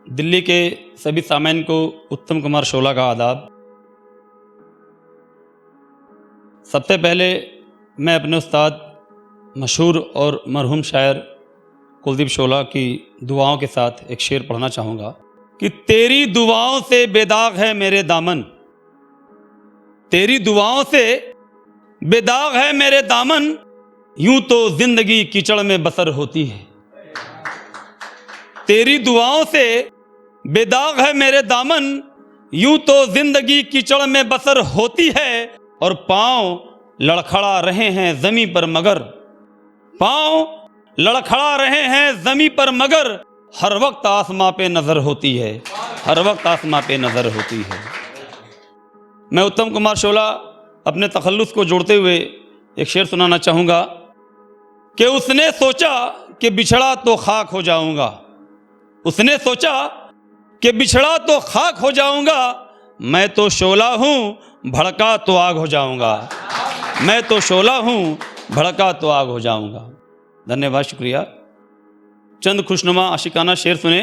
दिल्ली के सभी सामाइन को उत्तम कुमार शोला का आदाब। सबसे पहले मैं अपने उस्ताद मशहूर और मरहूम शायर कुलदीप शोला की दुआओं के साथ एक शेर पढ़ना चाहूँगा कि तेरी दुआओं से बेदाग है मेरे दामन, तेरी दुआओं से बेदाग है मेरे दामन, यूं तो जिंदगी कीचड़ में बसर होती है। तेरी दुआओं से बेदाग है मेरे दामन, यूं तो जिंदगी कीचड़ में बसर होती है। और पांव लड़खड़ा रहे हैं जमी पर मगर, पांव लड़खड़ा रहे हैं जमी पर मगर, हर वक्त आसमां पे नजर होती है, हर वक्त आसमां पे नजर होती है। मैं उत्तम कुमार शोला अपने तखल्लुस को जोड़ते हुए एक शेर सुनाना चाहूँगा कि उसने सोचा कि बिछड़ा तो खाक हो जाऊँगा, उसने सोचा कि बिछड़ा तो खाक हो जाऊँगा, मैं तो शोला हूँ भड़का तो आग हो जाऊँगा, मैं तो शोला हूँ भड़का तो आग हो जाऊँगा। धन्यवाद, शुक्रिया। चंद खुशनुमा आशिकाना शेर सुने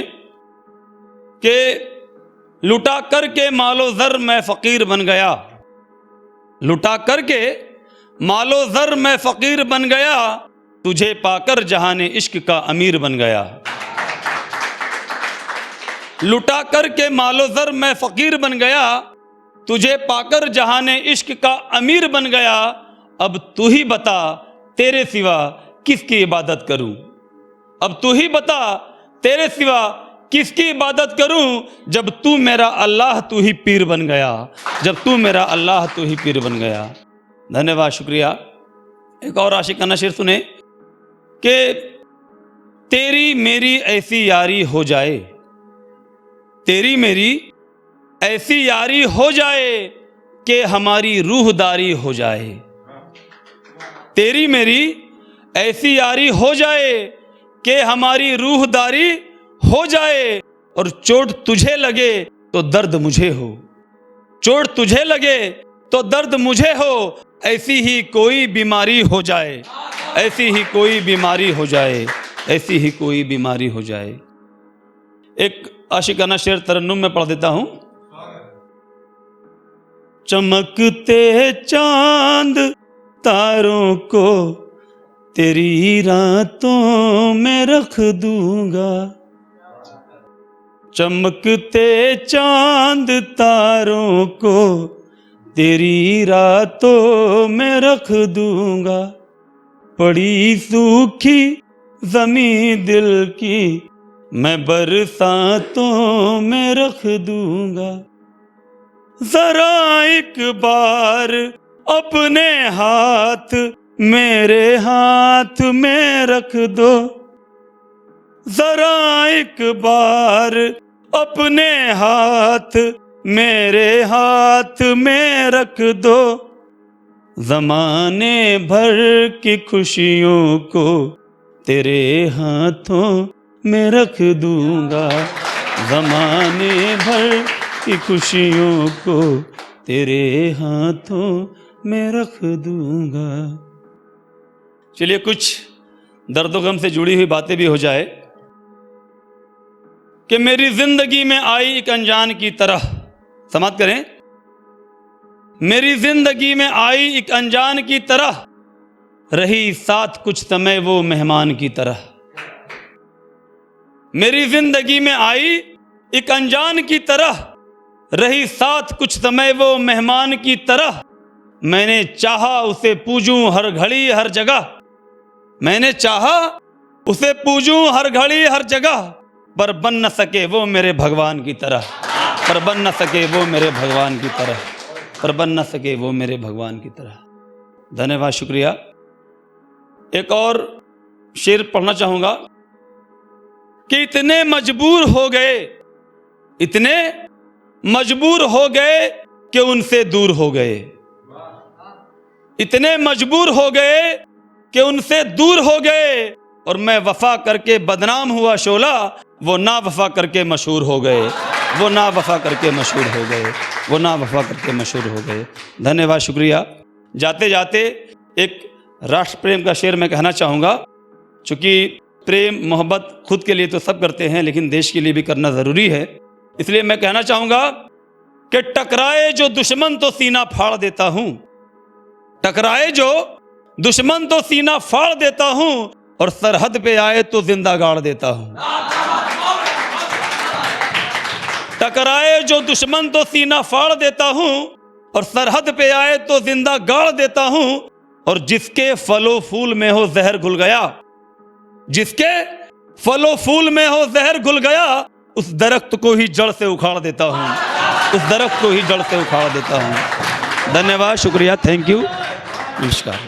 कि लुटा करके मालो ज़र मैं फ़कीर बन गया, लुटा करके मालो ज़र मैं फ़कीर बन गया, तुझे पाकर जहाने इश्क का अमीर बन गया। लुटा करके मालो ज़र मैं फ़कीर बन गया, तुझे पाकर जहाने इश्क का अमीर बन गया। अब तू ही बता तेरे सिवा किसकी इबादत करूं, अब तू ही बता तेरे सिवा किसकी इबादत करूं, जब तू मेरा अल्लाह तू ही पीर बन गया, जब तू मेरा अल्लाह तू ही पीर बन गया। धन्यवाद, शुक्रिया। एक और आशिकाना शेर सुने कि तेरी मेरी ऐसी यारी हो जाए, तेरी मेरी ऐसी यारी हो जाए कि हमारी रूहदारी हो जाए, तेरी मेरी ऐसी यारी हो जाए कि हमारी रूहदारी हो जाए। और चोट तुझे लगे तो दर्द मुझे हो, चोट तुझे लगे तो दर्द मुझे हो, ऐसी ही कोई बीमारी हो जाए, ऐसी ही कोई बीमारी हो जाए, ऐसी ही कोई बीमारी हो जाए। एक आशिकाना शेर तरन्नुम में पढ़ देता हूं। चमकते चांद तारों को तेरी रातों में रख दूंगा, चमकते चांद तारों को तेरी रातों में रख दूंगा, पड़ी सूखी ज़मीं दिल की मैं बरसातों में रख दूंगा। जरा एक बार अपने हाथ मेरे हाथ में रख दो, जरा एक बार अपने हाथ मेरे हाथ में रख दो, ज़माने भर की खुशियों को तेरे हाथों में रख दूंगा, ज़माने भर की खुशियों को तेरे हाथों में रख दूंगा। चलिए कुछ दर्द गम से जुड़ी हुई बातें भी हो जाए कि मेरी जिंदगी में आई एक अनजान की तरह, समाप्त करें। मेरी जिंदगी में आई एक अनजान की तरह, रही साथ कुछ समय वो मेहमान की तरह। मेरी जिंदगी में आई एक अनजान की तरह, रही साथ कुछ समय वो मेहमान की तरह। मैंने चाहा उसे पूजूं हर घड़ी हर जगह, मैंने चाहा उसे पूजूं हर घड़ी हर जगह, पर बन न सके वो मेरे भगवान की तरह, पर बन न सके वो मेरे भगवान की तरह, पर बन न सके वो मेरे भगवान की तरह। धन्यवाद, शुक्रिया। एक और शेर पढ़ना चाहूँगा कि इतने मजबूर हो गए, इतने मजबूर हो गए कि उनसे दूर हो गए, इतने मजबूर हो गए कि उनसे दूर हो गए। और मैं वफा करके बदनाम हुआ शोला, वो ना वफा करके मशहूर हो गए, वो ना वफा करके मशहूर हो गए, वो ना वफा करके मशहूर हो गए। धन्यवाद, शुक्रिया। जाते जाते एक राष्ट्र प्रेम का शेर मैं कहना चाहूँगा, चूँकि प्रेम मोहब्बत खुद के लिए तो सब करते हैं, लेकिन देश के लिए भी करना ज़रूरी है। इसलिए मैं कहना चाहूँगा कि टकराए जो दुश्मन तो सीना फाड़ देता हूँ, टकराए जो दुश्मन तो सीना फाड़ देता हूँ, और सरहद पे आए तो जिंदा गाड़ देता हूँ। टकराए जो दुश्मन तो सीना फाड़ देता हूँ, और सरहद पे आए तो जिंदा गाड़ देता हूँ। और जिसके फलो फूल में हो जहर घुल गया, जिसके फलो फूल में हो जहर घुल गया, उस दरख्त को ही जड़ से उखाड़ देता हूँ, उस दरख्त को ही जड़ से उखाड़ देता हूँ। धन्यवाद, शुक्रिया, थैंक यू, नमस्कार।